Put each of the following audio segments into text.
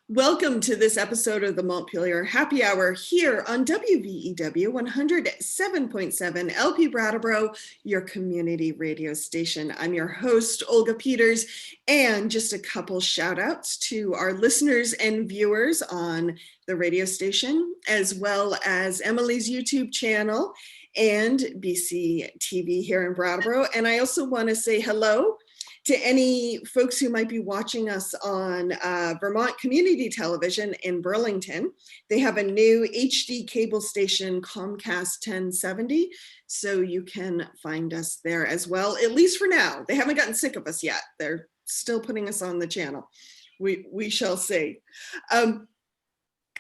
Welcome to this episode of the Montpelier Happy Hour here on WVEW 107.7 LP Brattleboro, your community radio station. I'm your host, Olga Peters, and just a couple shout outs to our listeners and viewers on the radio station, as well as Emilie's YouTube channel and BC TV here in Brattleboro. And I also want to say hello to any folks who might be watching us on Vermont Community Television in Burlington. They have a new HD cable station, Comcast 1070, so you can find us there as well, at least for now. They haven't gotten sick of us yet. They're still putting us on the channel. We shall see.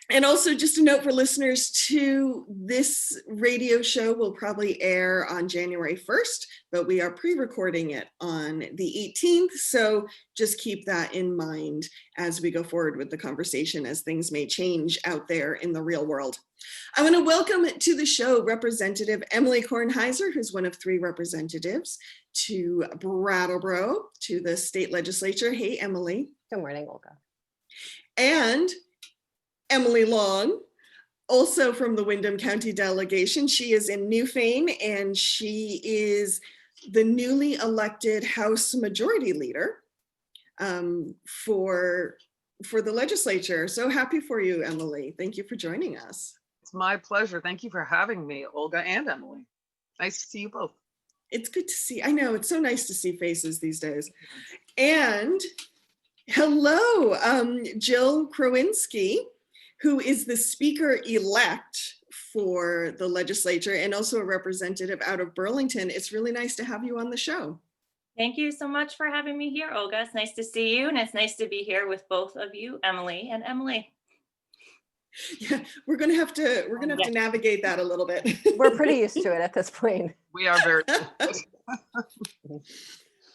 And also just a note for listeners too, this radio show will probably air on January 1st, but we are pre-recording it on the 18th. So just keep that in mind as we go forward with the conversation, as things may change out there in the real world. I want to welcome to the show Representative Emilie Kornheiser, who's one of 3 representatives to Brattleboro, to the state legislature. Hey, Emilie. Good morning, Olga. And Emily Long, also from the Windham County delegation. She is in Newfane, and she is the newly elected House Majority Leader for the legislature. So happy for you, Emily. Thank you for joining us. It's my pleasure. Thank you for having me, Olga and Emily. Nice to see you both. It's good to see. I know, it's so nice to see faces these days. And hello, Jill Krowinski, who is the speaker-elect for the legislature and also a representative out of Burlington. It's really nice to have you on the show. Thank you so much for having me here, Olga. It's nice to see you, and it's nice to be here with both of you, Emily and Emily. Yeah, we're gonna have to navigate that a little bit. We're pretty used to it at this point. We are very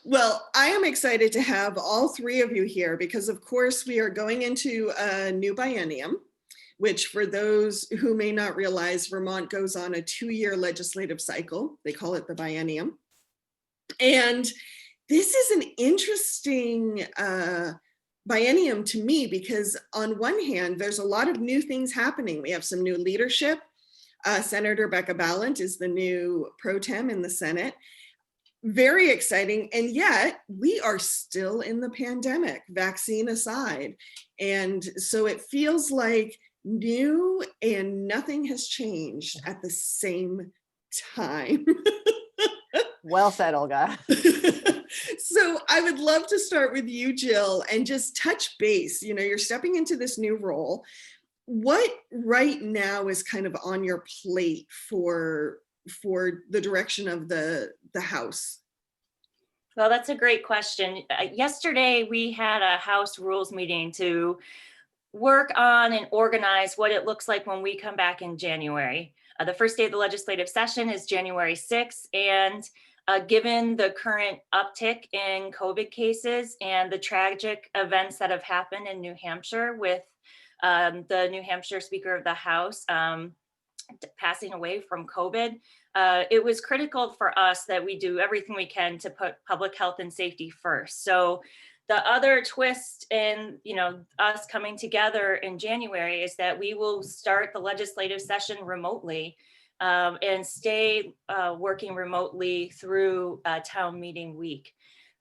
Well, I am excited to have all 3 of you here because, of course, we are going into a new biennium, which for those who may not realize, Vermont goes on a 2-year legislative cycle. They call it the biennium. And this is an interesting biennium to me because on one hand, there's a lot of new things happening. We have some new leadership. Senator Becca Balint is the new pro tem in the Senate. Very exciting. And yet we are still in the pandemic, vaccine aside. And so it feels like new and nothing has changed at the same time. Well said, Olga. So I would love to start with you, Jill, and just touch base. You know, you're stepping into this new role. What right now is kind of on your plate for the direction of the House? Well, that's a great question. Yesterday, we had a House Rules meeting to work on and organize what it looks like when we come back in January. The first day of the legislative session is January 6th, and given the current uptick in COVID cases and the tragic events that have happened in New Hampshire with the New Hampshire Speaker of the House passing away from COVID, it was critical for us that we do everything we can to put public health and safety first. So the other twist in, us coming together in January is that we will start the legislative session remotely and stay working remotely through town meeting week.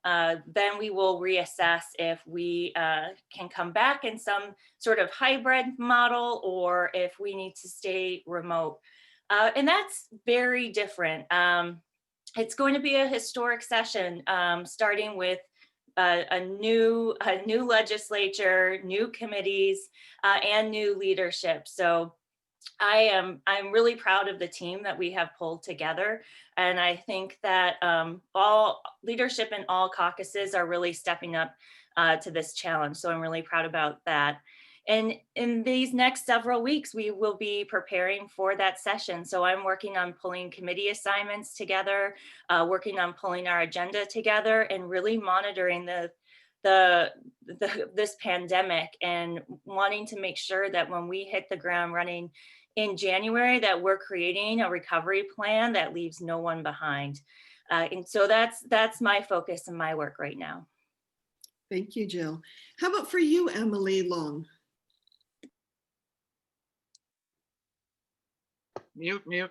Then we will reassess if we can come back in some sort of hybrid model or if we need to stay remote. And that's very different. It's going to be a historic session, starting with a new legislature, new committees, and new leadership. So I'm really proud of the team that we have pulled together. And I think that all leadership in all caucuses are really stepping up to this challenge. So I'm really proud about that. And in these next several weeks, we will be preparing for that session. So I'm working on pulling committee assignments together, working on pulling our agenda together, and really monitoring this pandemic and wanting to make sure that when we hit the ground running in January, that we're creating a recovery plan that leaves no one behind. And so that's my focus and my work right now. Thank you, Jill. How about for you, Emily Long? Mute.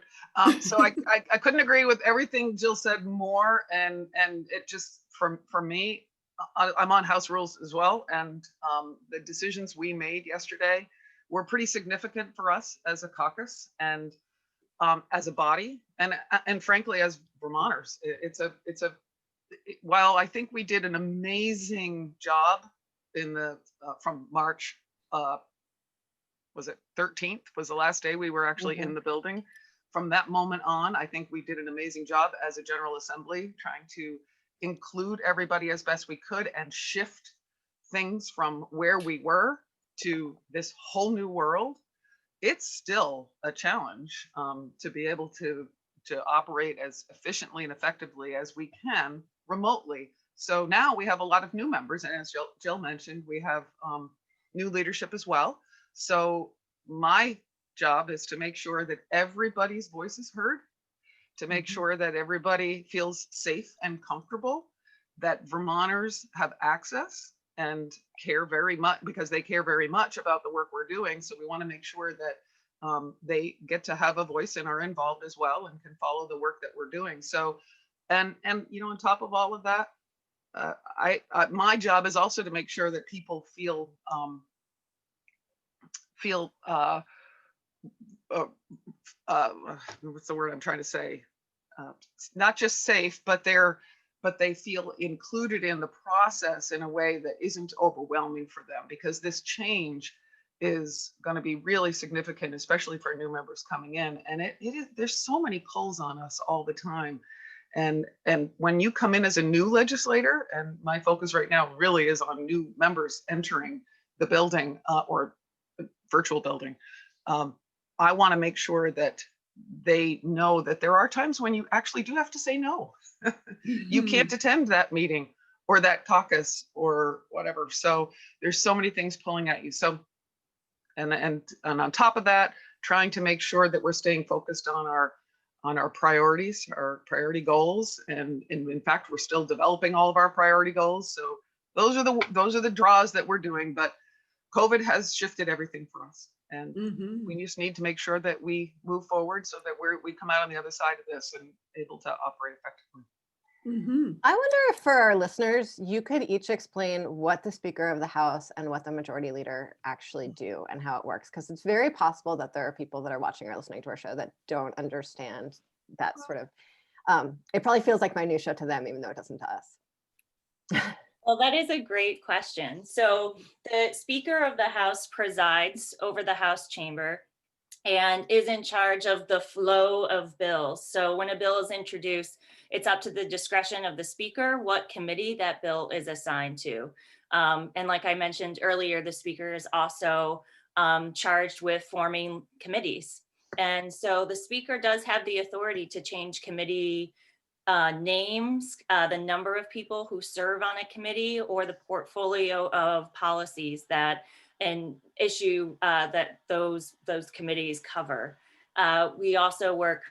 So I couldn't agree with everything Jill said more, and it just for me, I'm on House Rules as well, and the decisions we made yesterday were pretty significant for us as a caucus and as a body, and frankly as Vermonters. While I think we did an amazing job in the from March. Was it 13th was the last day we were actually in the building. From that moment on, I think we did an amazing job as a General Assembly, trying to include everybody as best we could and shift things from where we were to this whole new world. It's still a challenge to be able to operate as efficiently and effectively as we can remotely. So now we have a lot of new members, and as Jill mentioned, we have new leadership as well. So my job is to make sure that everybody's voice is heard, to make sure that everybody feels safe and comfortable, that Vermonters have access and care very much, because they care very much about the work we're doing. So we want to make sure that they get to have a voice and are involved as well and can follow the work that we're doing. So, and on top of all of that, my job is also to make sure that people feel what's the word I'm trying to say? Not just safe, but they feel included in the process in a way that isn't overwhelming for them, because this change is going to be really significant, especially for new members coming in. And it is, there's so many pulls on us all the time. And when you come in as a new legislator, and my focus right now really is on new members entering the building or virtual building, I want to make sure that they know that there are times when you actually do have to say no. You can't attend that meeting or that caucus or whatever. So there's so many things pulling at you. So, and on top of that, trying to make sure that we're staying focused on our priorities, our priority goals, and in fact, we're still developing all of our priority goals. So those are the draws that we're doing. But COVID has shifted everything for us, and we just need to make sure that we move forward so that we come out on the other side of this and able to operate effectively. I wonder if for our listeners, you could each explain what the Speaker of the House and what the Majority Leader actually do and how it works, because it's very possible that there are people that are watching or listening to our show that don't understand that sort of, it probably feels like minutia to them, even though it doesn't to us. Well, that is a great question. So the Speaker of the House presides over the House chamber and is in charge of the flow of bills. So when a bill is introduced, it's up to the discretion of the Speaker what committee that bill is assigned to. And like I mentioned earlier, the Speaker is also charged with forming committees. And so the Speaker does have the authority to change committee names, the number of people who serve on a committee, or the portfolio of policies that an issue that those committees cover. We also work,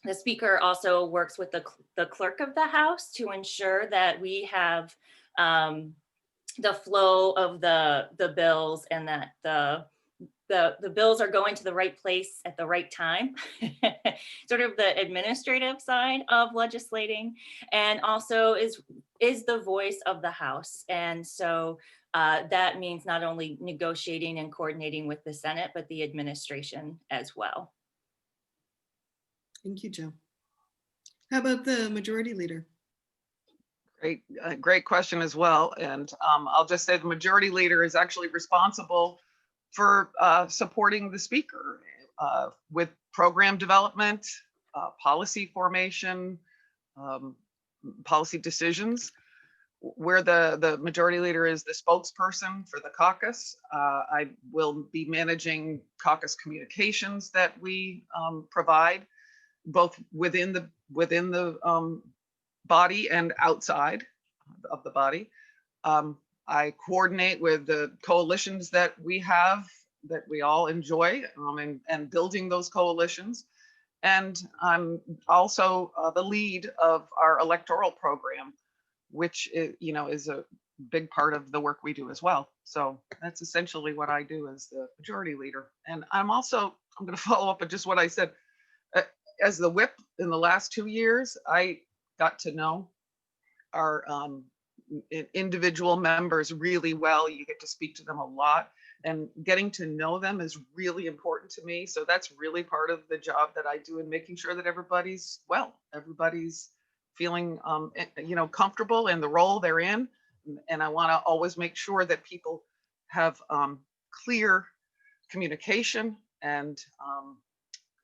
the Speaker also works with the clerk of the House to ensure that we have the flow of the bills, and that the bills are going to the right place at the right time, sort of the administrative side of legislating, and also is the voice of the House. And so that means not only negotiating and coordinating with the Senate, but the administration as well. Thank you, Jill. How about the Majority Leader? Great question as well. And I'll just say the Majority Leader is actually responsible for supporting the Speaker with program development, policy formation, policy decisions. Where the Majority Leader is the spokesperson for the caucus, I will be managing caucus communications that we provide, both within the body and outside of the body. I coordinate with the coalitions that we have, that we all enjoy, and building those coalitions. And I'm also the lead of our electoral program, which is a big part of the work we do as well. So that's essentially what I do as the Majority Leader. And I'm going to follow up with just what I said. as the whip in the last 2 years, I got to know our individual members really well. You get to speak to them a lot, and getting to know them is really important to me. So that's really part of the job that I do in making sure that everybody's well, everybody's feeling comfortable in the role they're in. And I want to always make sure that people have clear communication and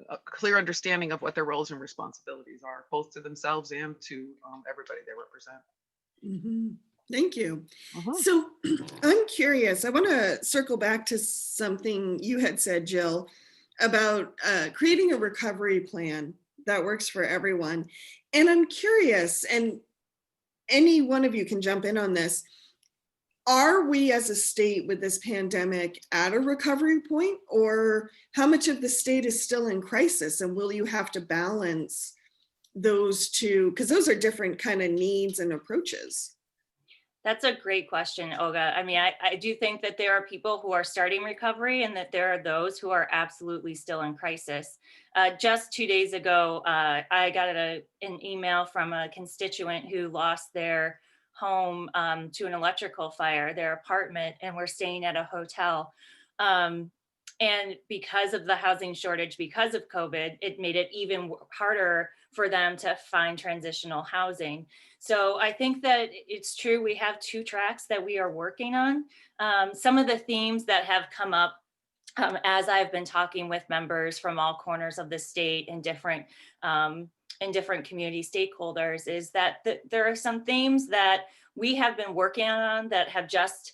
a clear understanding of what their roles and responsibilities are, both to themselves and to everybody they represent. Mm-hmm. Thank you. Uh-huh. So I'm curious, I want to circle back to something you had said, Jill, about creating a recovery plan that works for everyone. And I'm curious, and any one of you can jump in on this. Are we as a state with this pandemic at a recovery point, or how much of the state is still in crisis? And will you have to balance those two? Because those are different kind of needs and approaches. That's a great question, Olga. I mean, I do think that there are people who are starting recovery and that there are those who are absolutely still in crisis. Just 2 days ago, I got an email from a constituent who lost their home to an electrical fire, their apartment, and were staying at a hotel. And because of the housing shortage, because of COVID, it made it even harder for them to find transitional housing. So I think that it's true. We have 2 tracks that we are working on. Some of the themes that have come up as I've been talking with members from all corners of the state and different community stakeholders is that there are some themes that we have been working on that have just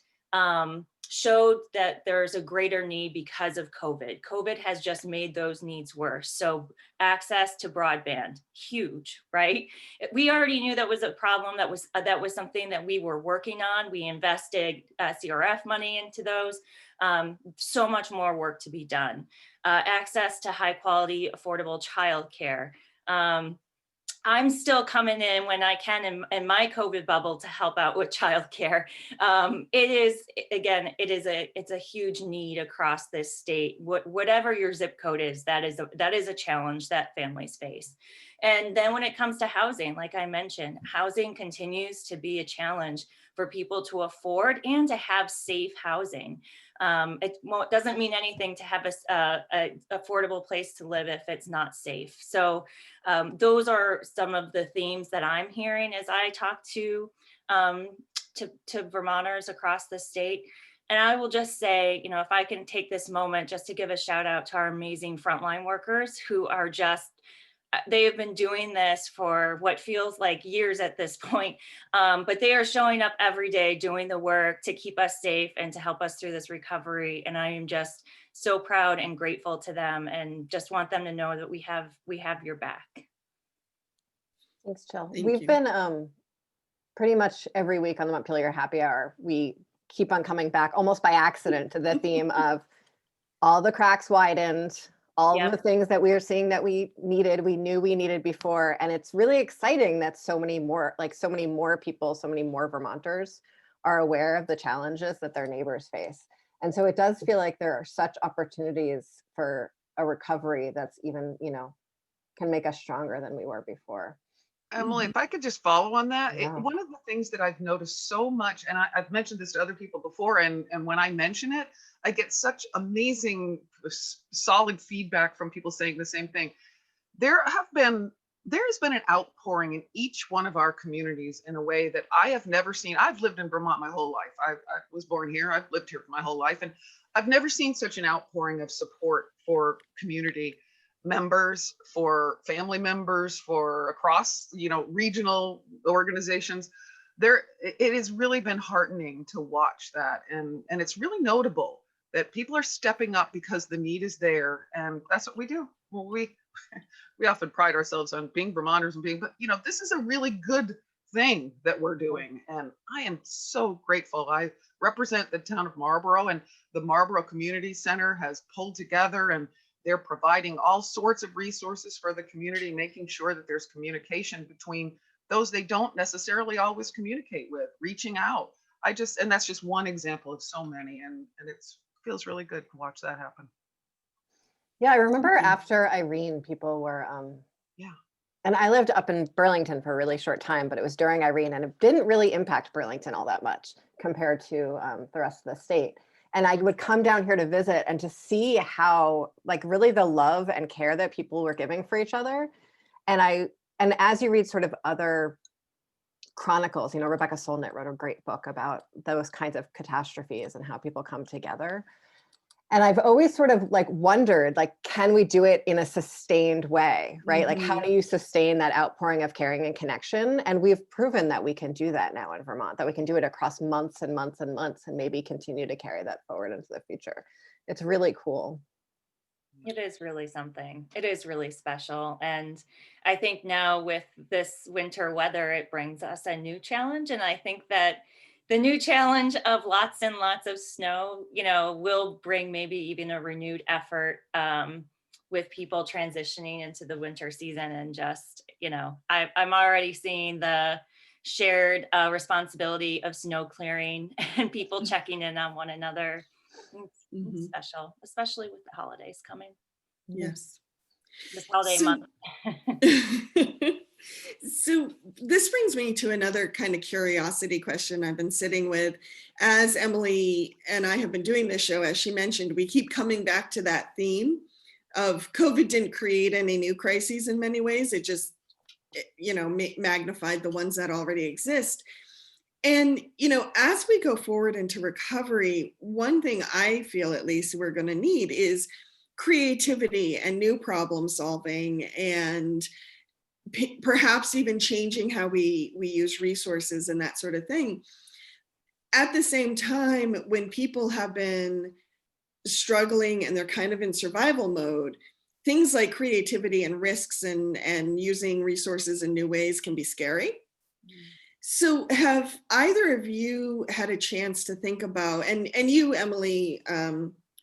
showed that there's a greater need because of COVID. COVID has just made those needs worse. So access to broadband, huge, right? We already knew that was a problem. That was something that we were working on. We invested CRF money into those. So much more work to be done. Access to high quality, affordable childcare. I'm still coming in when I can in my COVID bubble to help out with childcare. It's a huge need across this state. Whatever your zip code is, that is a challenge that families face. And then when it comes to housing, like I mentioned, housing continues to be a challenge for people to afford and to have safe housing. It doesn't mean anything to have a affordable place to live if it's not safe. So those are some of the themes that I'm hearing as I talk to Vermonters across the state. And I will just say, if I can take this moment just to give a shout out to our amazing frontline workers who are they have been doing this for what feels like years at this point, but they are showing up every day doing the work to keep us safe and to help us through this recovery. And I am just so proud and grateful to them, and just want them to know that we have your back. Thanks, Jill. Thank We've you. been pretty much every week on the Montpelier Happy Hour, we keep on coming back almost by accident to the theme of all the cracks widened, all Yep. the things that we are seeing that we knew we needed before. And it's really exciting that so many more people, so many more Vermonters are aware of the challenges that their neighbors face. And so it does feel like there are such opportunities for a recovery that's even, can make us stronger than we were before. Emily, if I could just follow on that, Yeah. one of the things that I've noticed so much, and I've mentioned this to other people before, and when I mention it, I get such amazing, solid feedback from people saying the same thing. There has been an outpouring in each one of our communities in a way that I have never seen. I've lived in Vermont my whole life. I was born here. I've lived here for my whole life, and I've never seen such an outpouring of support for community members, for family members, for across regional organizations. It has really been heartening to watch that, and it's really notable that people are stepping up because the need is there, and that's what we do. Well, we often pride ourselves on being Vermonters and but this is a really good thing that we're doing, and I am so grateful. I represent the town of Marlborough, and the Marlborough Community Center has pulled together, and they're providing all sorts of resources for the community, making sure that there's communication between those they don't necessarily always communicate with, reaching out. And that's just one example of so many, and it feels really good to watch that happen. Yeah, I remember after Irene, people were Yeah. And I lived up in Burlington for a really short time, but it was during Irene, and it didn't really impact Burlington all that much compared to the rest of the state. And I would come down here to visit and to see how, like, really the love and care that people were giving for each other. And as you read sort of other chronicles, Rebecca Solnit wrote a great book about those kinds of catastrophes and how people come together. And I've always sort of like wondered, like, can we do it in a sustained way, right? Like, how do you sustain that outpouring of caring and connection? And we've proven that we can do that now in Vermont, that we can do it across months and months and months, and maybe continue to carry that forward into the future. It's really cool. It is really something. It is really special. And I think now with this winter weather, it brings us a new challenge. And I think that the new challenge of lots and lots of snow, will bring maybe even a renewed effort with people transitioning into the winter season. And just, I'm already seeing the shared responsibility of snow clearing and people checking in on one another. It's special, especially with the holidays coming. Yes. This holiday month. So this brings me to another kind of curiosity question I've been sitting with. As Emilie and I have been doing this show, as she mentioned, we keep coming back to that theme of COVID didn't create any new crises in many ways. It just, magnified the ones that already exist. And, as we go forward into recovery, one thing I feel at least we're going to need is creativity and new problem solving, and perhaps even changing how we use resources and that sort of thing. At the same time, when people have been struggling and they're kind of in survival mode, things like creativity and risks and using resources in new ways can be scary. So have either of you had a chance to think about, and you, Emilie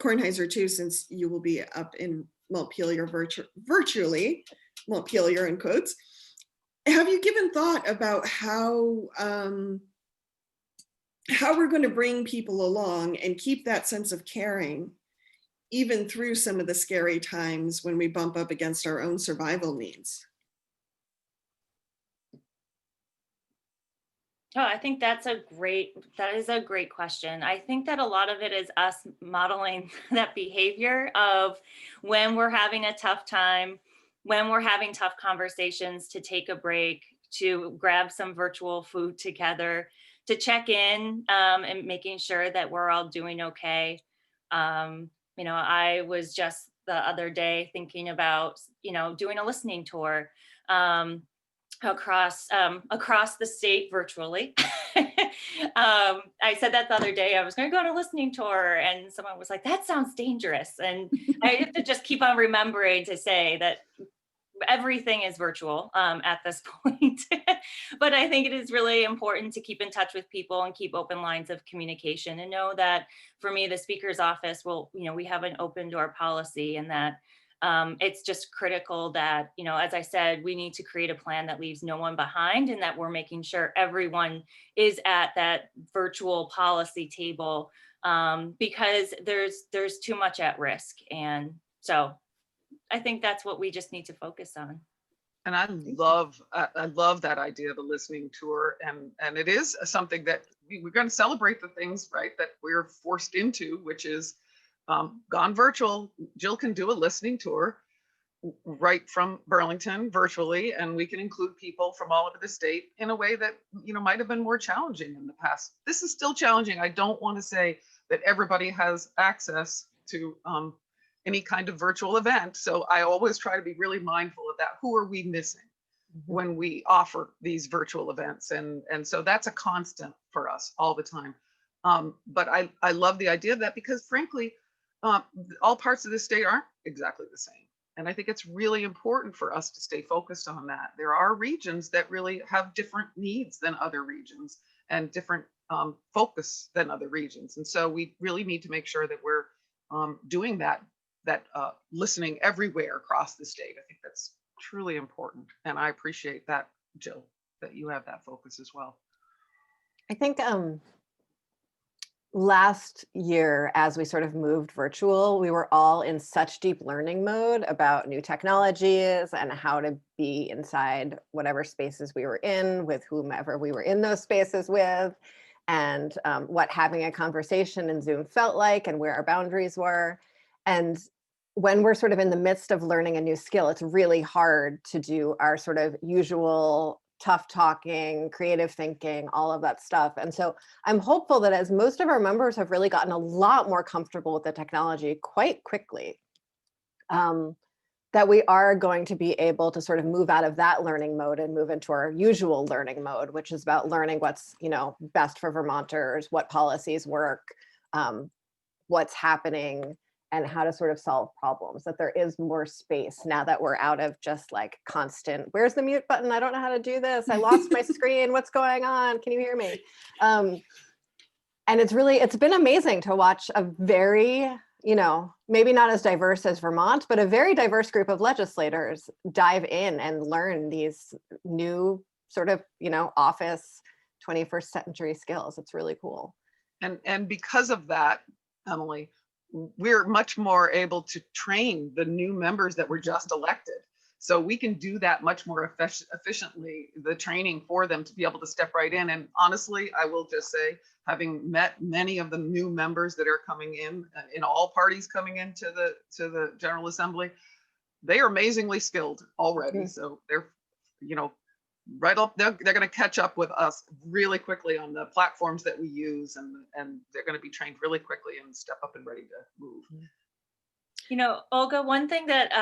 Kornheiser too, since you will be up in Montpelier virtually, Montpelier in quotes, have you given thought about how we're going to bring people along and keep that sense of caring, even through some of the scary times when we bump up against our own survival needs? Oh, I think that is a great question. I think that a lot of it is us modeling that behavior of when we're having a tough time, when we're having tough conversations, to take a break, to grab some virtual food together, to check in and making sure that we're all doing okay. I was just the other day thinking about, doing a listening tour. Across the state virtually. I said that the other day, I was going to go on a listening tour, and someone was like, that sounds dangerous. And I have to just keep on remembering to say that everything is virtual at this point. But I think it is really important to keep in touch with people and keep open lines of communication, and know that for me, the speaker's office we have an open door policy, and that it's just critical that, as I said, we need to create a plan that leaves no one behind, and that we're making sure everyone is at that virtual policy table because there's too much at risk. And so I think that's what we just need to focus on. And I love that idea of a listening tour, and it is something that we're going to celebrate the things, right, that we're forced into, which is gone virtual. Jill can do a listening tour right from Burlington virtually, and we can include people from all over the state in a way that might have been more challenging in the past. This is still challenging. I don't want to say that everybody has access to any kind of virtual event, so I always try to be really mindful of that. Who are we missing when we offer these virtual events? And so that's a constant for us all the time. But I love the idea of that, because frankly, all parts of the state aren't exactly the same. And I think it's really important for us to stay focused on that. There are regions that really have different needs than other regions, and different focus than other regions. And so we really need to make sure that we're doing that listening everywhere across the state. I think that's truly important. And I appreciate that, Jill, that you have that focus as well. I think last year, as we sort of moved virtual, we were all in such deep learning mode about new technologies and how to be inside whatever spaces we were in with whomever we were in those spaces with, and what having a conversation in Zoom felt like and where our boundaries were. And when we're sort of in the midst of learning a new skill, it's really hard to do our sort of usual tough talking, creative thinking, all of that stuff. And so I'm hopeful that as most of our members have really gotten a lot more comfortable with the technology quite quickly, that we are going to be able to sort of move out of that learning mode and move into our usual learning mode, which is about learning what's, best for Vermonters, what policies work, what's happening, and how to sort of solve problems, that there is more space now that we're out of just like constant, where's the mute button? I don't know how to do this. I lost my screen. What's going on? Can you hear me? And it's been amazing to watch a very, maybe not as diverse as Vermont, but a very diverse group of legislators dive in and learn these new sort of, office 21st century skills. It's really cool. And because of that, Emily, we're much more able to train the new members that were just elected. So we can do that much more efficiently, the training for them to be able to step right in. And honestly, I will just say, having met many of the new members that are coming in all parties coming into the General Assembly, they are amazingly skilled already. So they're, right up, they're going to catch up with us really quickly on the platforms that we use, and they're going to be trained really quickly and step up and ready to move. Olga, one thing that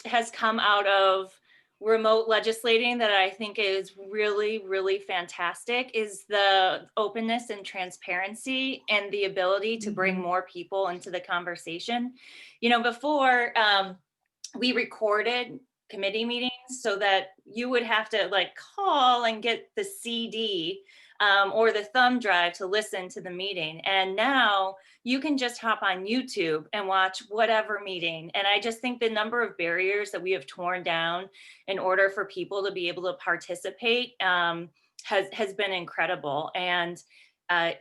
has come out of remote legislating that I think is really, really fantastic is the openness and transparency and the ability to bring more people into the conversation. Before we recorded committee meetings so that you would have to call and get the CD or the thumb drive to listen to the meeting. And now you can just hop on YouTube and watch whatever meeting. And I just think the number of barriers that we have torn down in order for people to be able to participate has been incredible. And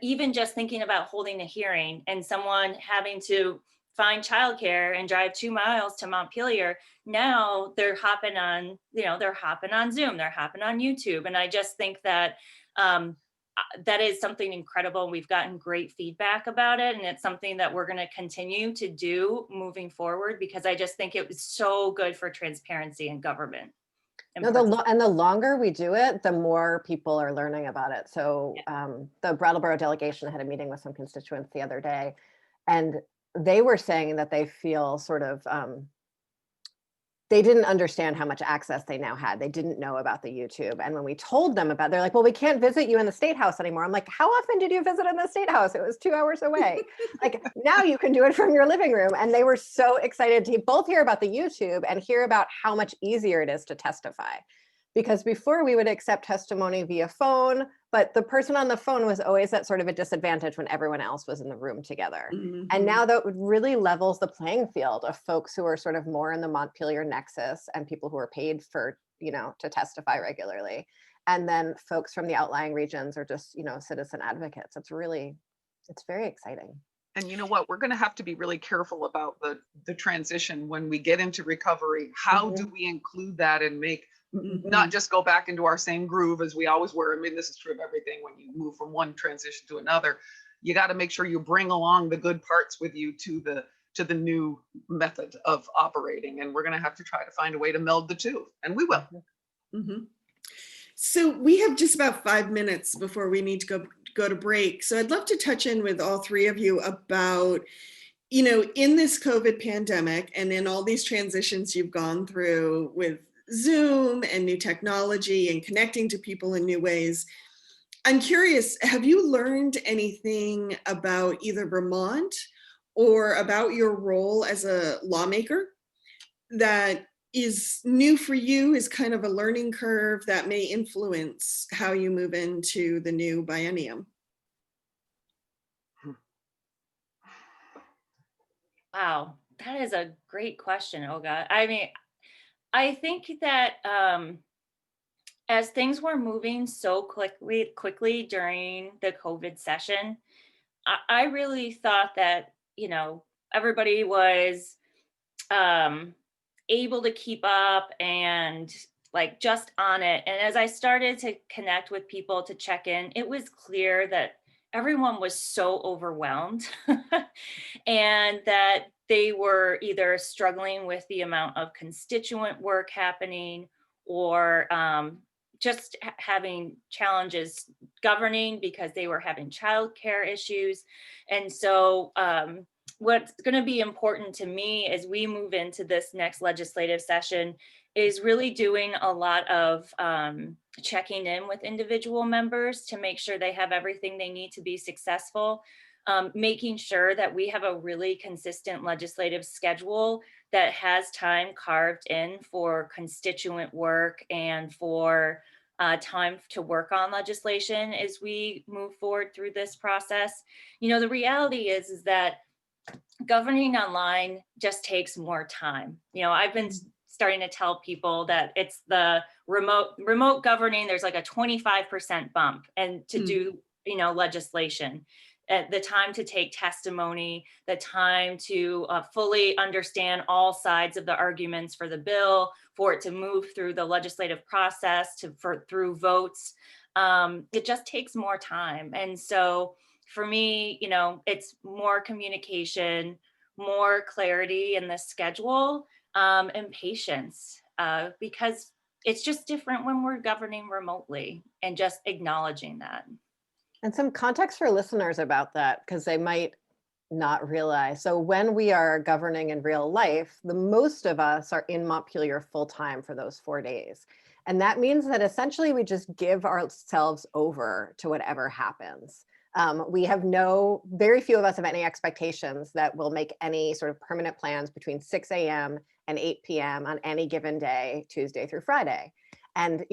even just thinking about holding a hearing and someone having to find childcare and drive 2 miles to Montpelier, now they're hopping on Zoom, they're hopping on YouTube. And I just think that that is something incredible. We've gotten great feedback about it. And it's something that we're going to continue to do moving forward, because I just think it was so good for transparency in government. And the longer we do it, the more people are learning about it. So the Brattleboro delegation had a meeting with some constituents the other day, and they were saying that they feel sort of, they didn't understand how much access they now had. They didn't know about the YouTube. And when we told them about it, they're like, well, we can't visit you in the State House anymore. I'm like, how often did you visit in the State House? It was 2 hours away. Now you can do it from your living room. And they were so excited to both hear about the YouTube and hear about how much easier it is to testify. Because before we would accept testimony via phone, but the person on the phone was always at sort of a disadvantage when everyone else was in the room together. And now that really levels the playing field of folks who are sort of more in the Montpelier nexus and people who are paid for, to testify regularly. And then folks from the outlying regions are just, citizen advocates. It's very exciting. And you know what, we're going to have to be really careful about the transition when we get into recovery. How do we include that and make not just go back into our same groove as we always were? I mean, this is true of everything. When you move from one transition to another, you got to make sure you bring along the good parts with you to the new method of operating. And we're going to have to try to find a way to meld the two, and we will. So we have just about 5 minutes before we need to go to break. So I'd love to touch in with all three of you about, in this COVID pandemic and in all these transitions you've gone through with Zoom and new technology and connecting to people in new ways. I'm curious, have you learned anything about either Vermont or about your role as a lawmaker that is new for you, is kind of a learning curve that may influence how you move into the new biennium? Wow, that is a great question, Olga. I mean, I think that as things were moving so quickly during the COVID session, I really thought that, everybody was able to keep up and like just on it. And as I started to connect with people to check in, it was clear that everyone was so overwhelmed and that they were either struggling with the amount of constituent work happening or just having challenges governing because they were having childcare issues. And so what's going to be important to me as we move into this next legislative session is really doing a lot of checking in with individual members to make sure they have everything they need to be successful, making sure that we have a really consistent legislative schedule that has time carved in for constituent work and for time to work on legislation as we move forward through this process. The reality is that governing online just takes more time. I've been starting to tell people that it's the remote governing, there's like a 25% bump and to do, legislation. The time to take testimony, the time to fully understand all sides of the arguments for the bill, for it to move through the legislative process through votes. It just takes more time. And so for me, it's more communication, more clarity in the schedule, and patience, because it's just different when we're governing remotely, and just acknowledging that. And some context for listeners about that, because they might not realize. So when we are governing in real life, the most of us are in Montpelier full time for those 4 days. And that means that essentially we just give ourselves over to whatever happens. We have very few of us have any expectations that we'll make any sort of permanent plans between 6 a.m. and 8 p.m. on any given day, Tuesday through Friday. And,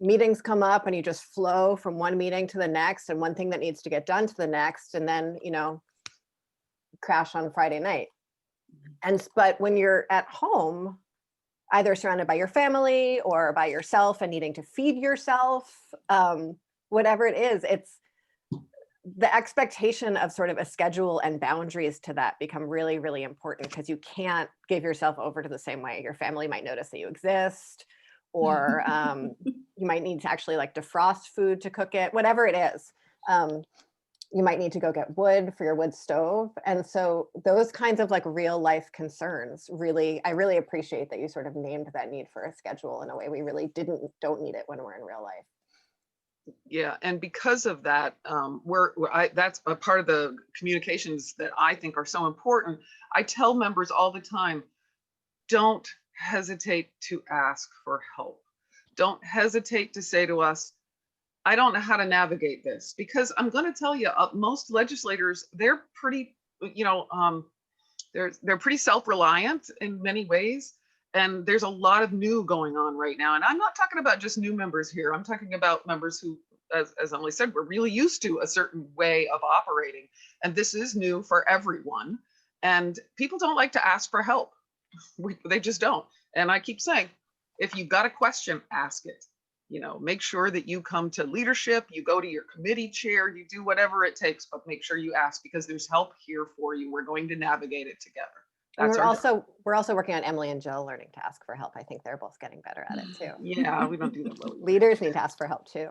meetings come up and you just flow from one meeting to the next and one thing that needs to get done to the next, and then, crash on Friday night. But when you're at home, either surrounded by your family or by yourself and needing to feed yourself, whatever it is, it's the expectation of sort of a schedule and boundaries to that become really, really important, because you can't give yourself over to the same way. Your family might notice that you exist, or you might need to actually like defrost food to cook it, whatever it is. You might need to go get wood for your wood stove. And so those kinds of like real life concerns, I really appreciate that you sort of named that need for a schedule in a way we really don't need it when we're in real life. Yeah, and because of that, that's a part of the communications that I think are so important. I tell members all the time, don't hesitate to ask for help. Don't hesitate to say to us, I don't know how to navigate this, because I'm going to tell you, most legislators, they're pretty, they're pretty self-reliant in many ways. And there's a lot of new going on right now. And I'm not talking about just new members here. I'm talking about members who, as Emilie said, we're really used to a certain way of operating. And this is new for everyone. And people don't like to ask for help. They just don't. And I keep saying, if you've got a question, ask it. Make sure that you come to leadership, you go to your committee chair, you do whatever it takes, but make sure you ask, because there's help here for you. We're going to navigate it together. And we're also working on Emilie and Jill learning to ask for help. I think they're both getting better at it too. Yeah, we don't do that well. Leaders need to ask for help too.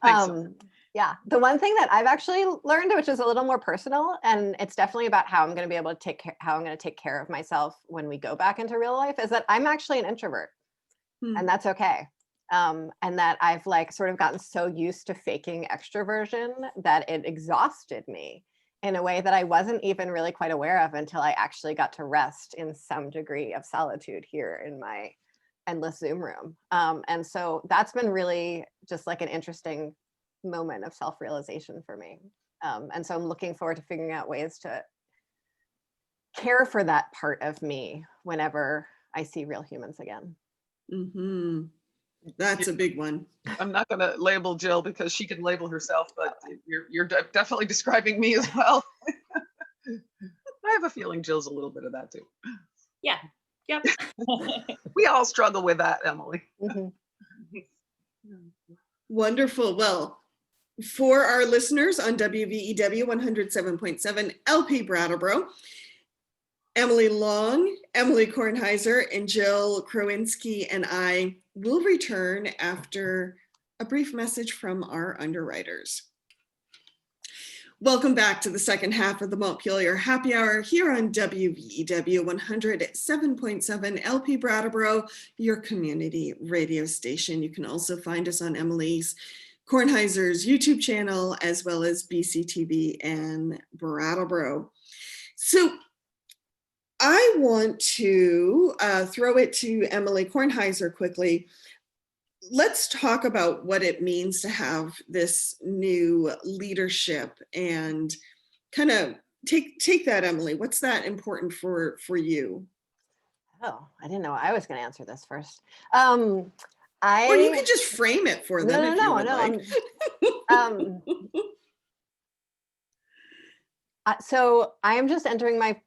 So. Yeah, the one thing that I've actually learned, which is a little more personal, and it's definitely about how I'm going to be able to take care of myself when we go back into real life, is that I'm actually an introvert, and that's okay. And that I've like sort of gotten so used to faking extroversion that it exhausted me in a way that I wasn't even really quite aware of until I actually got to rest in some degree of solitude here in my endless Zoom room. And so that's been really just like an interesting moment of self-realization for me. And so I'm looking forward to figuring out ways to care for that part of me whenever I see real humans again. Mm-hmm. That's a big one. I'm not going to label Jill because she can label herself, but you're definitely describing me as well. I have a feeling Jill's a little bit of that too. Yeah. Yep. We all struggle with that, Emilie. Mm-hmm. Wonderful. Well, For our listeners on WVEW 107.7 LP Brattleboro, Emily Long, Emily Kornheiser, and Jill Krowinski and I will return after a brief message from our underwriters. Welcome back to the second half of the Montpelier Happy Hour here on WVEW 107.7 LP Brattleboro, your community radio station. You can also find us on Emily's Kornheiser's YouTube channel, as well as BCTV and Brattleboro. So I want to throw it to Emily Kornheiser quickly. Let's talk about what it means to have this new leadership and kind of take that, Emily. What's that important for you? Oh, I didn't know I was going to answer this first. Or you can just frame it for them if you would like. So I am just entering my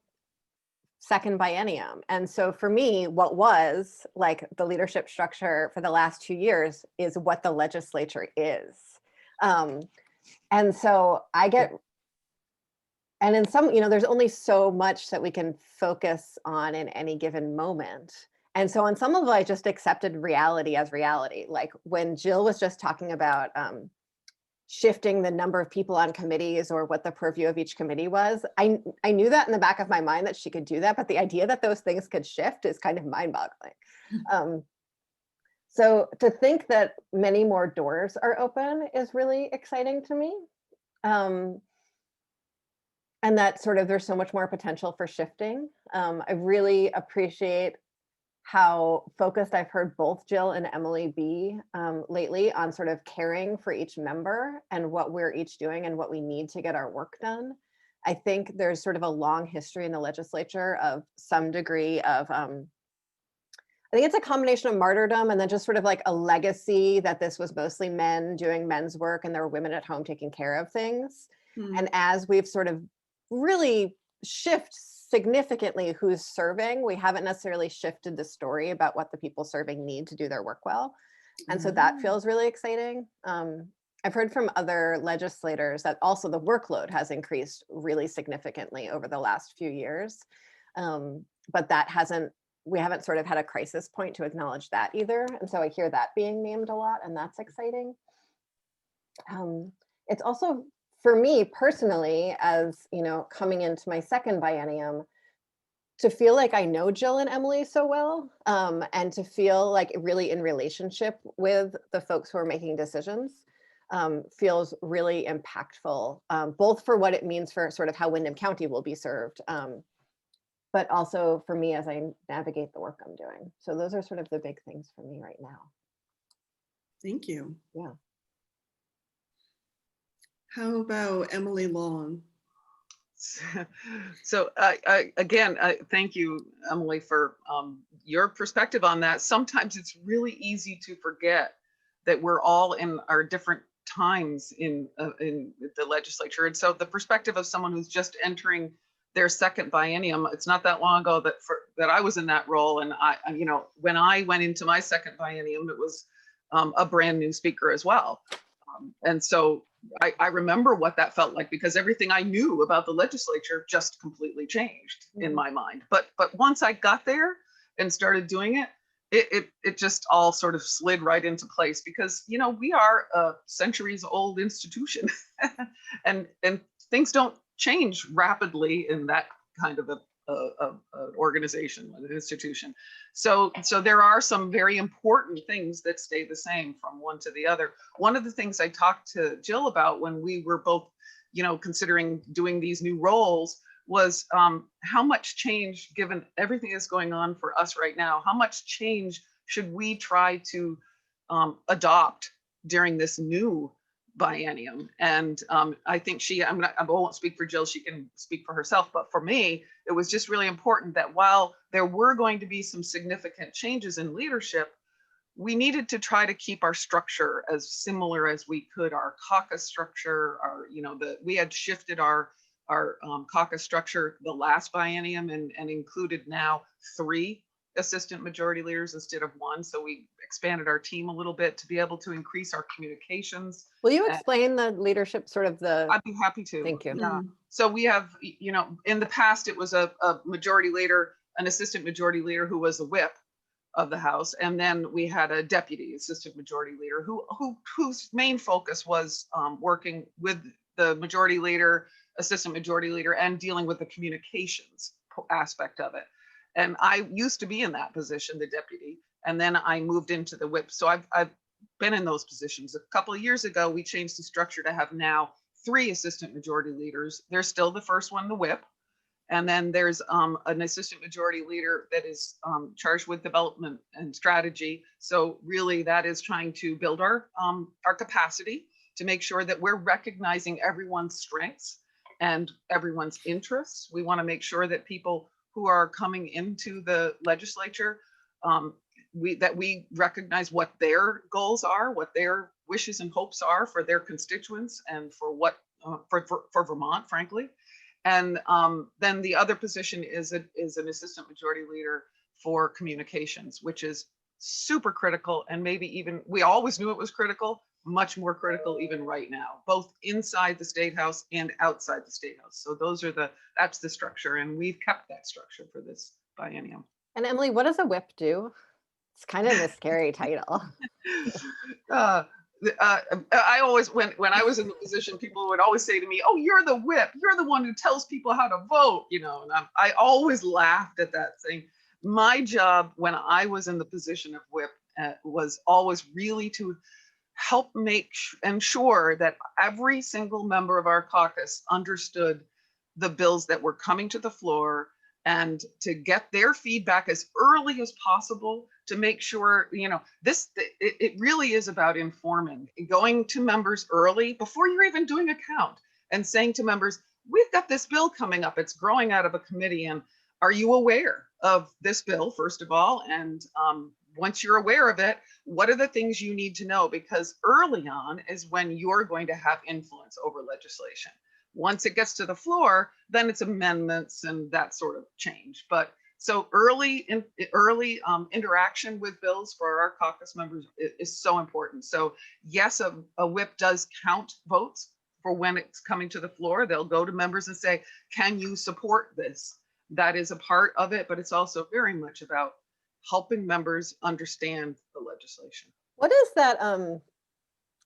second biennium. And so for me, what was like the leadership structure for the last 2 years is what the legislature is. And so I get, and in some, there's only so much that we can focus on in any given moment. And so on some of it, I just accepted reality as reality. Like when Jill was just talking about shifting the number of people on committees or what the purview of each committee was, I knew that in the back of my mind that she could do that, but the idea that those things could shift is kind of mind-boggling. So to think that many more doors are open is really exciting to me. And that sort of there's so much more potential for shifting. I really appreciate how focused I've heard both Jill and Emily be lately on sort of caring for each member and what we're each doing and what we need to get our work done. I think there's sort of a long history in the legislature of some degree of, I think it's a combination of martyrdom and then just sort of like a legacy that this was mostly men doing men's work and there were women at home taking care of things. And as we've sort of really shifted significantly who's serving, we haven't necessarily shifted the story about what the people serving need to do their work well. And so that feels really exciting. I've heard from other legislators that also the workload has increased really significantly over the last few years. But we haven't sort of had a crisis point to acknowledge that either. And so I hear that being named a lot, and that's exciting. It's also, for me personally, as coming into my second biennium, to feel like I know Jill and Emily so well, and to feel like really in relationship with the folks who are making decisions, feels really impactful, both for what it means for sort of how Windham County will be served, but also for me as I navigate the work I'm doing. So those are sort of the big things for me right now. Thank you. Yeah. How about Emily Long? So again, thank you, Emily, for your perspective on that. Sometimes it's really easy to forget that we're all in our different times in the legislature. And so the perspective of someone who's just entering their second biennium, it's not that long ago that I was in that role. And when I went into my second biennium, it was a brand new speaker as well. And so I remember what that felt like, because everything I knew about the legislature just completely changed in my mind. But once I got there and started doing it, it just all sort of slid right into place, because we are a centuries old institution, and things don't change rapidly in that kind of an organization, an institution. So there are some very important things that stay the same from one to the other. One of the things I talked to Jill about when we were both, considering doing these new roles was how much change, given everything that's going on for us right now, how much change should we try to adopt during this new biennium? And I think I won't speak for Jill, she can speak for herself, but for me, it was just really important that while there were going to be some significant changes in leadership, we needed to try to keep our structure as similar as we could. Our caucus structure, we had shifted our caucus structure the last biennium and included now 3 assistant majority leaders instead of one. So we expanded our team a little bit to be able to increase our communications. Will you explain the leadership, sort of the? I'd be happy to. Thank you. Yeah. So we have, in the past, it was a majority leader, an assistant majority leader who was the whip of the House. And then we had a deputy assistant majority leader whose main focus was working with the majority leader, assistant majority leader, and dealing with the communications aspect of it. And I used to be in that position, the deputy, and then I moved into the whip. So I've been in those positions. A couple of years ago, we changed the structure to have now 3 assistant majority leaders. There's still the first one, the whip. And then there's an assistant majority leader that is charged with development and strategy. So really that is trying to build our capacity to make sure that we're recognizing everyone's strengths and everyone's interests. We want to make sure that people who are coming into the legislature, we recognize what their goals are, what their wishes and hopes are for their constituents and for what for Vermont, frankly. And then the other position is an assistant majority leader for communications, which is super critical, and maybe even we always knew it was critical, much more critical even right now, both inside the State House and outside the State House. So that's the structure, and we've kept that structure for this biennium. And Emily, what does a whip do? It's kind of a scary title. I always, when I was in the position, people would always say to me, "Oh, you're the whip. You're the one who tells people how to vote." And I always laughed at that thing. My job when I was in the position of whip was always really to help ensure that every single member of our caucus understood the bills that were coming to the floor, and to get their feedback as early as possible to make sure, it really is about informing, going to members early before you're even doing a count and saying to members, we've got this bill coming up. It's growing out of a committee. And are you aware of this bill, first of all? And once you're aware of it, what are the things you need to know? Because early on is when you're going to have influence over legislation. Once it gets to the floor, then it's amendments and that sort of change. But so early interaction with bills for our caucus members is so important. So yes, a whip does count votes for when it's coming to the floor. They'll go to members and say, can you support this? That is a part of it, but it's also very much about helping members understand the legislation. What is that?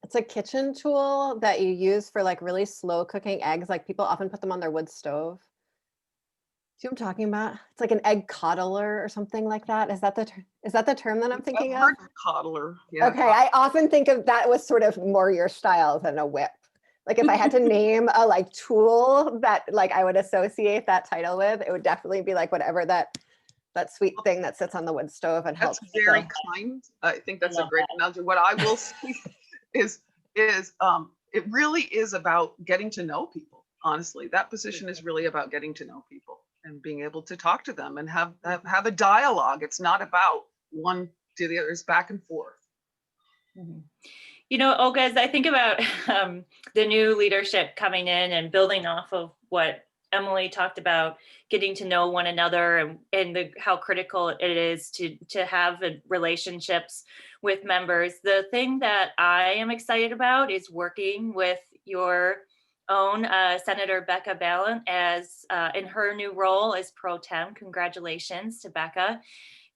It's a kitchen tool that you use for like really slow cooking eggs. Like people often put them on their wood stove. Do you know what I'm talking about? It's like an egg coddler or something like that. Is that the term that I'm thinking of? Coddler. Yeah. Okay, I often think of that was sort of more your style than a whip. Like if I had to name a like tool that like I would associate that title with, it would definitely be like whatever that sweet thing that sits on the wood stove and helps. That's very kind. I think that's a great analogy. What I will say is it really is about getting to know people. Honestly, that position is really about getting to know people and being able to talk to them and have a dialogue. It's not about one to the other, it's back and forth. Mm-hmm. Olga, as I think about the new leadership coming in and building off of what Emily talked about, getting to know one another and how critical it is to have relationships with members. The thing that I am excited about is working with your own Senator Becca Balint as in her new role as pro tem. Congratulations to Becca.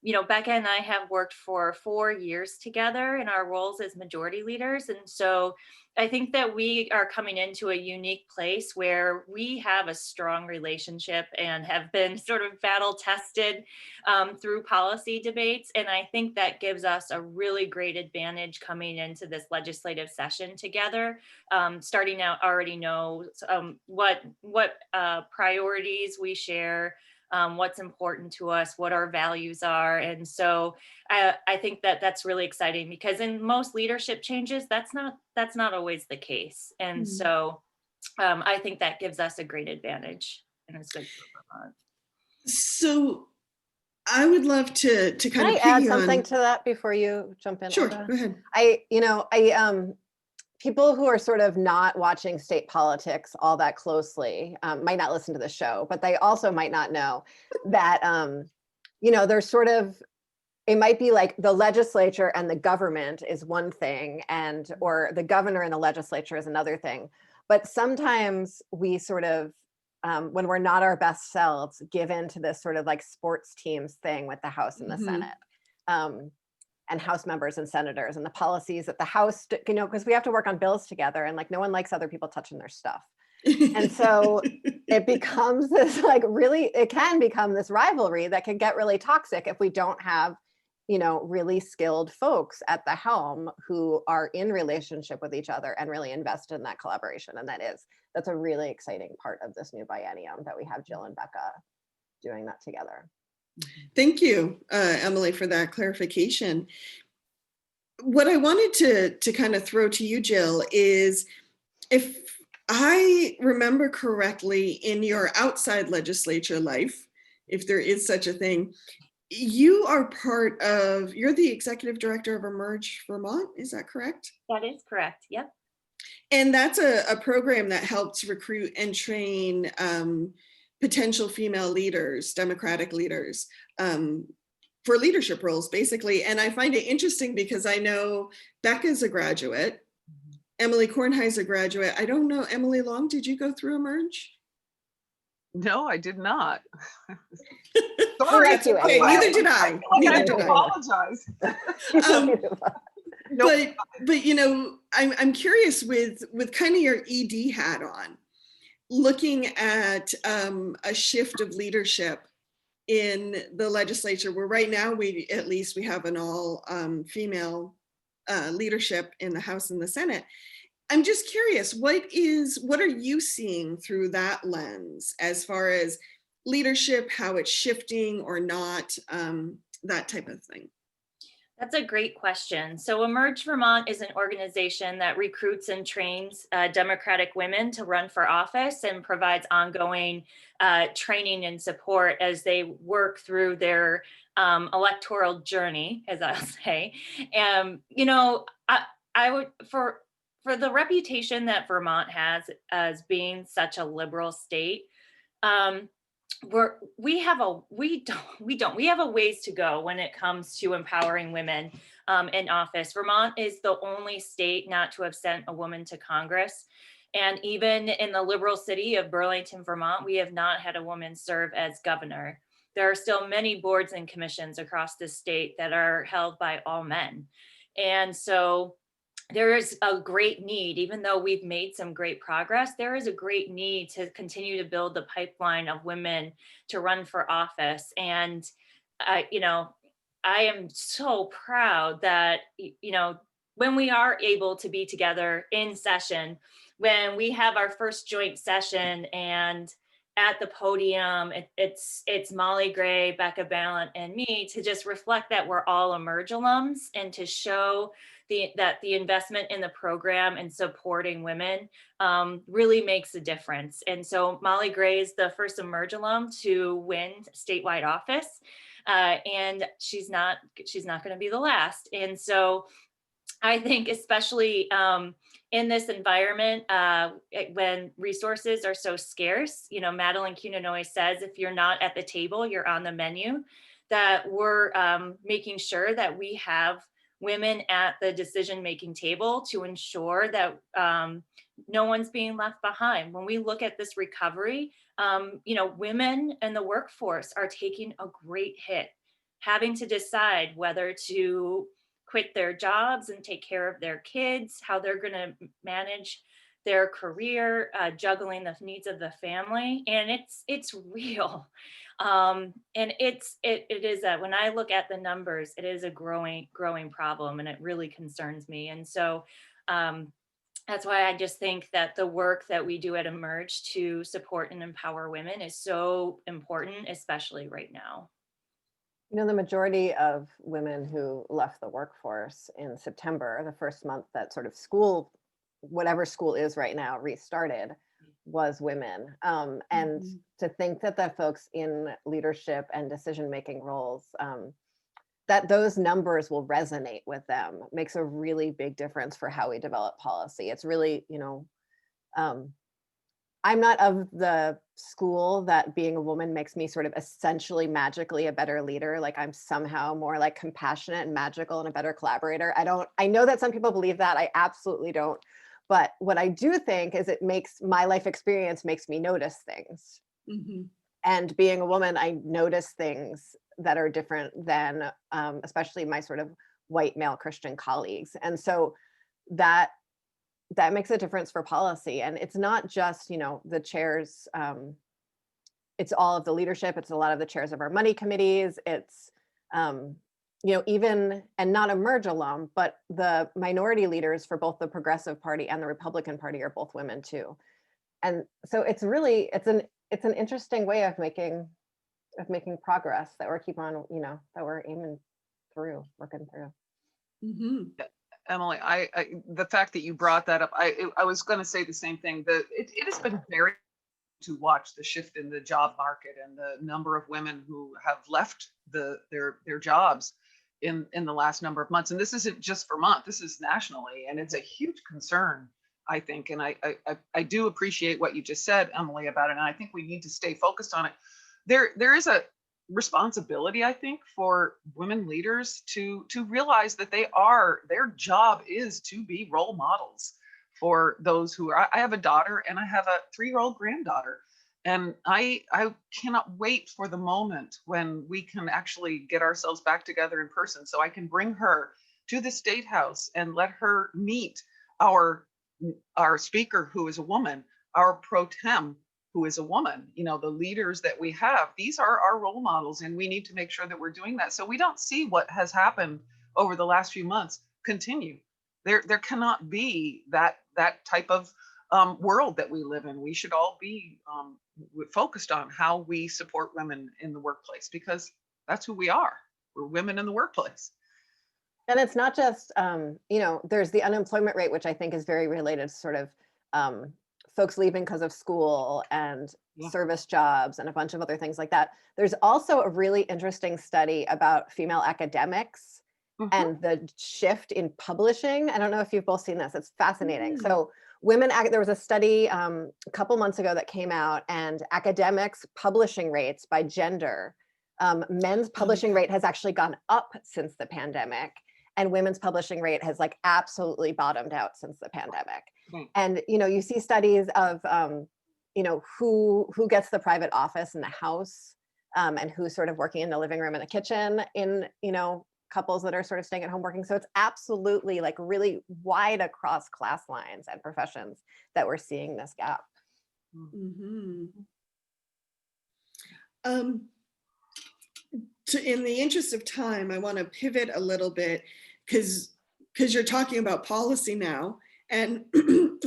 Becca and I have worked for 4 years together in our roles as majority leaders. And so I think that we are coming into a unique place where we have a strong relationship and have been sort of battle tested through policy debates. And I think that gives us a really great advantage coming into this legislative session together, starting out already know what priorities we share, what's important to us, what our values are. And so I think that that's really exciting because in most leadership changes, that's not always the case. And so I think that gives us a great advantage. And it's good for Vermont. So I would love to kind of add something to that before you jump in? Sure, Olga? go ahead. People who are sort of not watching state politics all that closely might not listen to the show, but they also might not know that there's sort of, it might be like the legislature and the government is one thing, or the governor and the legislature is another thing. But sometimes we sort of, when we're not our best selves, give into this sort of like sports teams thing with the House and the Senate, and House members and senators, and the policies that the House, because we have to work on bills together, and like no one likes other people touching their stuff. And so it becomes this it can become this rivalry that can get really toxic if we don't have really skilled folks at the helm who are in relationship with each other and really invest in that collaboration. And that's a really exciting part of this new biennium, that we have Jill and Becca doing that together. Thank you, Emilie, for that clarification. What I wanted to kind of throw to you, Jill, is if I remember correctly, in your outside legislature life, if there is such a thing, you're the executive director of Emerge Vermont, is that correct? That is correct, yep. And that's a program that helps recruit and train potential female leaders, Democratic leaders, for leadership roles, basically. And I find it interesting because I know Becca's a graduate, Emily Kornhei's a graduate. I don't know, Emily Long, did you go through Emerge? No, I did not. Sorry, that's okay. Neither did I. Neither did I. Apologize. But I'm curious with kind of your ED hat on, looking at a shift of leadership in the legislature, where right now we have an all female leadership in the House and the Senate. I'm just curious, what are you seeing through that lens as far as leadership, how it's shifting or not, that type of thing? That's a great question. So Emerge Vermont is an organization that recruits and trains Democratic women to run for office and provides ongoing training and support as they work through their electoral journey, as I'll say. And, I would, for the reputation that Vermont has as being such a liberal state, we have a ways to go when it comes to empowering women in office. Vermont is the only state not to have sent a woman to Congress. And even in the liberal city of Burlington, Vermont, we have not had a woman serve as governor. There are still many boards and commissions across the state that are held by all men. And so there is a great need, even though we've made some great progress, there is a great need to continue to build the pipeline of women to run for office. And, I am so proud that, when we are able to be together in session, when we have our first joint session and at the podium, it's Molly Gray, Becca Ballant, and me to just reflect that we're all Emerge alums and to show that the investment in the program and supporting women really makes a difference. And so Molly Gray is the first Emerge alum to win statewide office, and she's not going to be the last. And so I think especially in this environment, when resources are so scarce, Madeline Kunin always says, if you're not at the table, you're on the menu, that we're making sure that we have women at the decision-making table to ensure that no one's being left behind. When we look at this recovery, women in the workforce are taking a great hit, having to decide whether to quit their jobs and take care of their kids, how they're going to manage their career, juggling the needs of the family. And it's real. And it is that when I look at the numbers, it is a growing problem, and it really concerns me. And so that's why I just think that the work that we do at Emerge to support and empower women is so important, especially right now. The majority of women who left the workforce in September, the first month that sort of school, whatever school is right now, restarted, was women. And to think that the folks in leadership and decision-making roles, that those numbers will resonate with them makes a really big difference for how we develop policy. It's really, I'm not of the school that being a woman makes me sort of essentially magically a better leader. Like I'm somehow more like compassionate and magical and a better collaborator. I know that some people believe that. I absolutely don't. But what I do think is it makes my life experience makes me notice things. Mhm. And being a woman, I notice things that are different than especially my sort of white male Christian colleagues. And so that makes a difference for policy. And it's not just, the chairs, it's all of the leadership, it's a lot of the chairs of our money committees, it's even, and not a merge alum, but the minority leaders for both the Progressive Party and the Republican Party are both women too. And so it's really, it's an interesting way of making progress that we're that we're working through. Mhm. Emily, the fact that you brought that up, I was going to say the same thing. It has been very to watch the shift in the job market and the number of women who have left their jobs in the last number of months. And this isn't just Vermont, this is nationally, and it's a huge concern, I think. And I do appreciate what you just said, Emily, about it. And I think we need to stay focused on it. There is a responsibility, I think, for women leaders to realize that their job is to be role models for those who are. I have a daughter and I have a 3-year-old granddaughter, and I cannot wait for the moment when we can actually get ourselves back together in person so I can bring her to the State House and let her meet our speaker, who is a woman, our pro tem, who is a woman. The leaders that we have, these are our role models, and we need to make sure that we're doing that so we don't see what has happened over the last few months continue. There cannot be that type of world that we live in. We should all be focused on how we support women in the workplace, because that's who we are. We're women in the workplace. And it's not just, there's the unemployment rate, which I think is very related to sort of folks leaving because of school and service jobs and a bunch of other things like that. There's also a really interesting study about female academics and the shift in publishing. I don't know if you've both seen this. It's fascinating. So there was a study a couple months ago that came out, and academics publishing rates by gender. Men's publishing rate has actually gone up since the pandemic, and women's publishing rate has like absolutely bottomed out since the pandemic. And you see studies of who gets the private office in the house, and who's sort of working in the living room and the kitchen in couples that are sort of staying at home working. So it's absolutely like really wide across class lines and professions that we're seeing this gap. Mm-hmm. In the interest of time, I want to pivot a little bit because you're talking about policy now and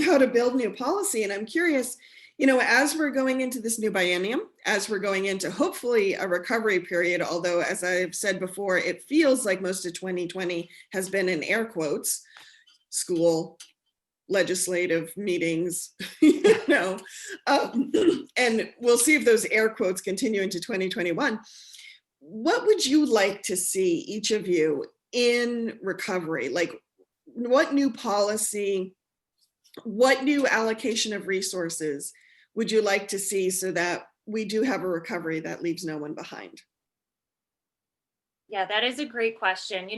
how to build new policy. And I'm curious, as we're going into this new biennium, as we're going into hopefully a recovery period, although as I've said before, it feels like most of 2020 has been in air quotes, school, legislative meetings, and we'll see if those air quotes continue into 2021. What would you like to see, each of you, in recovery? Like, what new policy, what new allocation of resources would you like to see so that we do have a recovery that leaves no one behind? Yeah, that is a great question.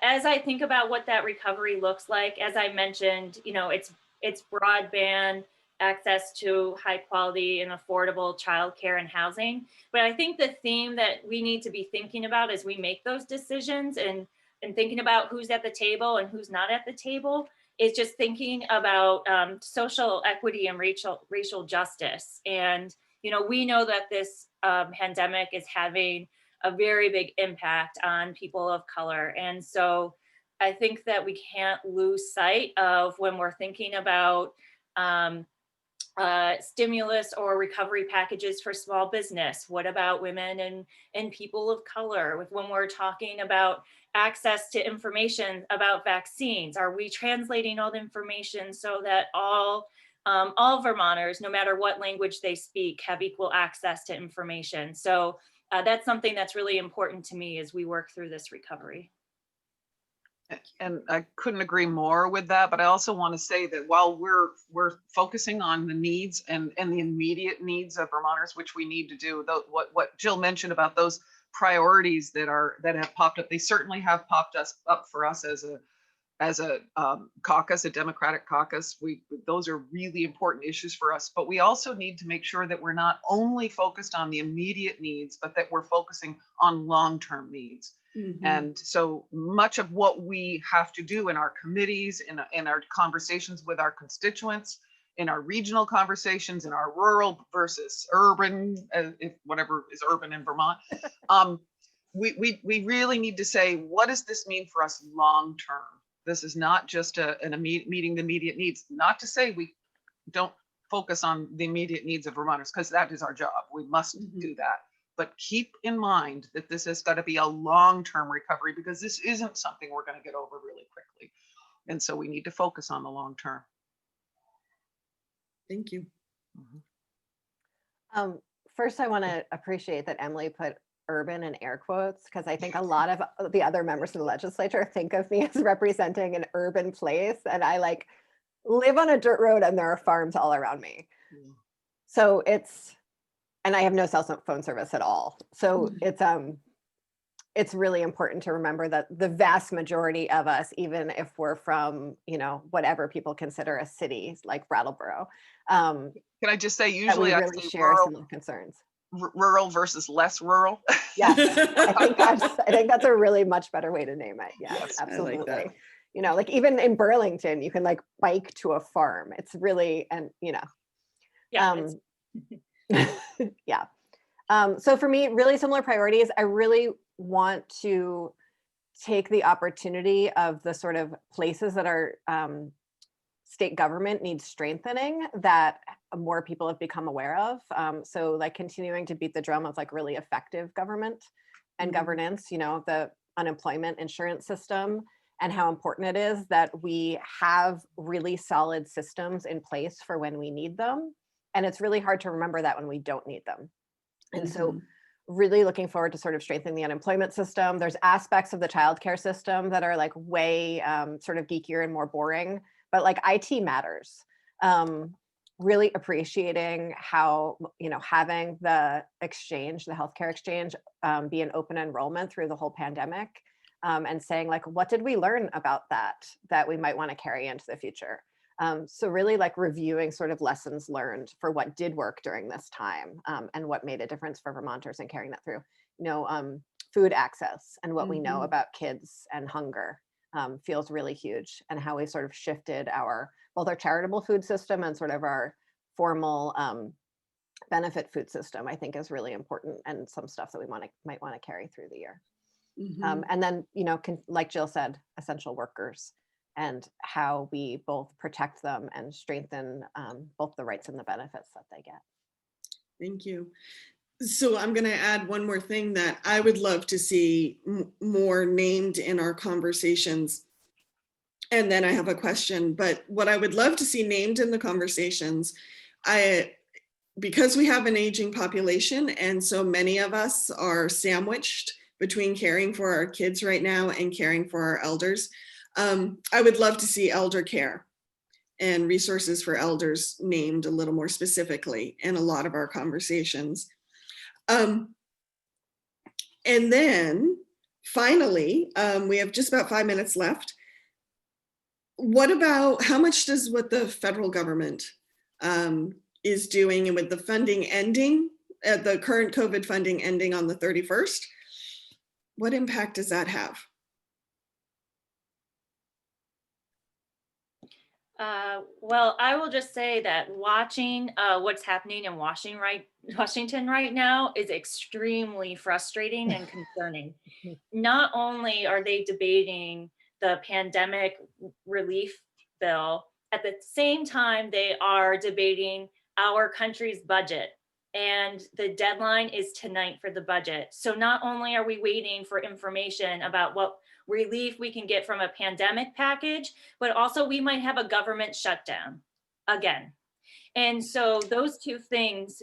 As I think about what that recovery looks like, as I mentioned, it's broadband, access to high quality and affordable childcare and housing. But I think the theme that we need to be thinking about as we make those decisions and thinking about who's at the table and who's not at the table is just thinking about social equity and racial justice. And, we know that this pandemic is having a very big impact on people of color. And so I think that we can't lose sight of, when we're thinking about stimulus or recovery packages for small business, what about women and people of color? When we're talking about access to information about vaccines, are we translating all the information so that all Vermonters, no matter what language they speak, have equal access to information? So that's something that's really important to me as we work through this recovery. And I couldn't agree more with that, but I also want to say that while we're focusing on the needs and the immediate needs of Vermonters, which we need to do, what Jill mentioned about those priorities that have popped up, they certainly have popped up for us as a caucus, a Democratic caucus. Those are really important issues for us, but we also need to make sure that we're not only focused on the immediate needs, but that we're focusing on long-term needs. Mhm. And so much of what we have to do in our committees, in our conversations with our constituents, in our regional conversations, in our rural versus urban, if whatever is urban in Vermont, we really need to say, what does this mean for us long term? This is not just meeting the immediate needs. Not to say we don't focus on the immediate needs of Vermonters, because that is our job. We must do that. But keep in mind that this has got to be a long-term recovery, because this isn't something we're going to get over really quickly. And so we need to focus on the long term. Thank you. First, I want to appreciate that Emily put urban in air quotes, because I think a lot of the other members of the legislature think of me as representing an urban place, and I like live on a dirt road and there are farms all around me. So and I have no cell phone service at all. So it's really important to remember that the vast majority of us, even if we're from, whatever people consider a city like Brattleboro, can I just say, usually I really share similar concerns. Rural versus less rural. Yes, I think that's a really much better way to name it. Yes, absolutely. I like that. Like even in Burlington, you can like bike to a farm. It's really, and Yeah. yeah. So for me, really similar priorities. I really want to take the opportunity of the sort of places that our state government needs strengthening that more people have become aware of. So like continuing to beat the drum of like really effective government and governance, the unemployment insurance system, and how important it is that we have really solid systems in place for when we need them. And it's really hard to remember that when we don't need them. And so really looking forward to sort of strengthening the unemployment system. There's aspects of the childcare system that are like way sort of geekier and more boring, but like IT matters. Really appreciating how, having the exchange, the healthcare exchange, be an open enrollment through the whole pandemic, and saying like, what did we learn about that we might want to carry into the future? So really like reviewing sort of lessons learned for what did work during this time, and what made a difference for Vermonters, and carrying that through, food access and what we know about kids and hunger feels really huge, and how we sort of shifted both our charitable food system and sort of our formal benefit food system, I think is really important, and some stuff that we might want to carry through the year. And then, like Jill said, essential workers, and how we both protect them and strengthen both the rights and the benefits that they get. Thank you. So I'm going to add one more thing that I would love to see more named in our conversations. And then I have a question, but what I would love to see named in the conversations, because we have an aging population and so many of us are sandwiched between caring for our kids right now and caring for our elders, I would love to see elder care and resources for elders named a little more specifically in a lot of our conversations. And then finally, we have just about 5 minutes left. What about how much does what the federal government is doing, and with the funding ending, the current COVID funding ending on the 31st, what impact does that have? Well, I will just say that watching what's happening in Washington right now is extremely frustrating and concerning. Not only are they debating the pandemic relief bill, at the same time, they are debating our country's budget. And the deadline is tonight for the budget. So not only are we waiting for information about what relief we can get from a pandemic package, but also we might have a government shutdown again. And so those two things,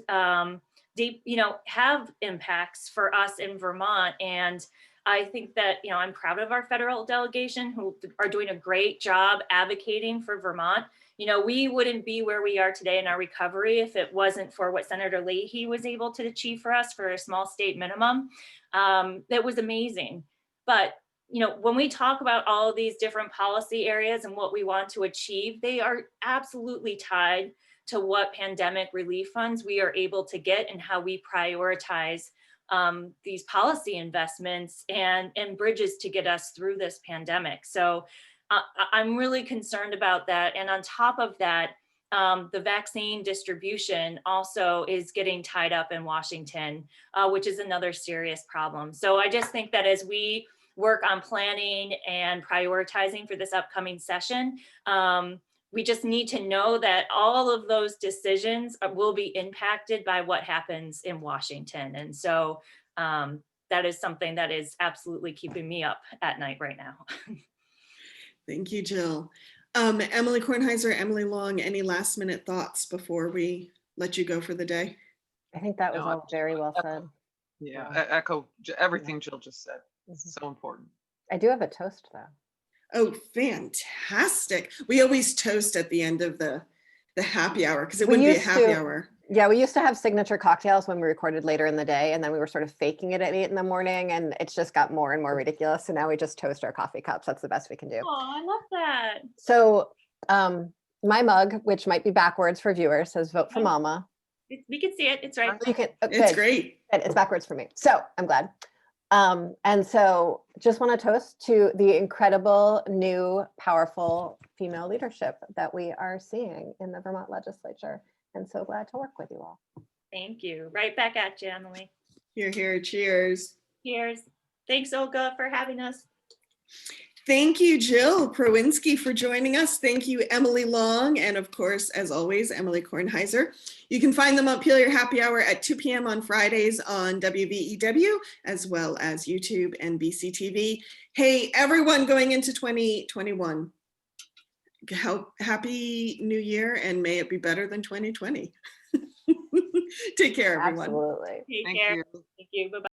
have impacts for us in Vermont. And I think that, I'm proud of our federal delegation who are doing a great job advocating for Vermont. We wouldn't be where we are today in our recovery if it wasn't for what Senator Leahy was able to achieve for us for a small state minimum. That was amazing. But when we talk about all of these different policy areas and what we want to achieve, they are absolutely tied to what pandemic relief funds we are able to get and how we prioritize these policy investments and bridges to get us through this pandemic. So I'm really concerned about that. And on top of that, the vaccine distribution also is getting tied up in Washington, which is another serious problem. So I just think that as we work on planning and prioritizing for this upcoming session, we just need to know that all of those decisions will be impacted by what happens in Washington. And so that is something that is absolutely keeping me up at night right now. Thank you, Jill. Emilie Kornheiser, Emily Long, any last minute thoughts before we let you go for the day? I think that was No, all very well said. Yeah, echo everything Jill just said. It's so important. I do have a toast though. Oh, fantastic. We always toast at the end of the happy hour because it wouldn't be a happy hour. Yeah, we used to have signature cocktails when we recorded later in the day, and then we were sort of faking it at 8 in the morning, and it's just got more and more ridiculous. So now we just toast our coffee cups. That's the best we can do. Oh, I love that. So my mug, which might be backwards for viewers, says "Vote for Mama." We can see it. It's right. You can. Oh, It's good. great. Good. It's backwards for me. So I'm glad. And so just want to toast to the incredible new powerful female leadership that we are seeing in the Vermont legislature. And so glad to work with you all. Thank you. Right back at you, Emily. Here, here, cheers. Cheers. Thanks, Olga, for having us. Thank you, Jill Krowinski, for joining us. Thank you, Emily Long, and of course, as always, Emilie Kornheiser. You can find the Montpelier Happy Hour at 2 p.m. on Fridays on WVEW, as well as YouTube and BCTV. Hey, everyone going into 2021, happy New Year, and may it be better than 2020. Take care, everyone. Absolutely. Take Thank care. you. Thank you. Bye-bye.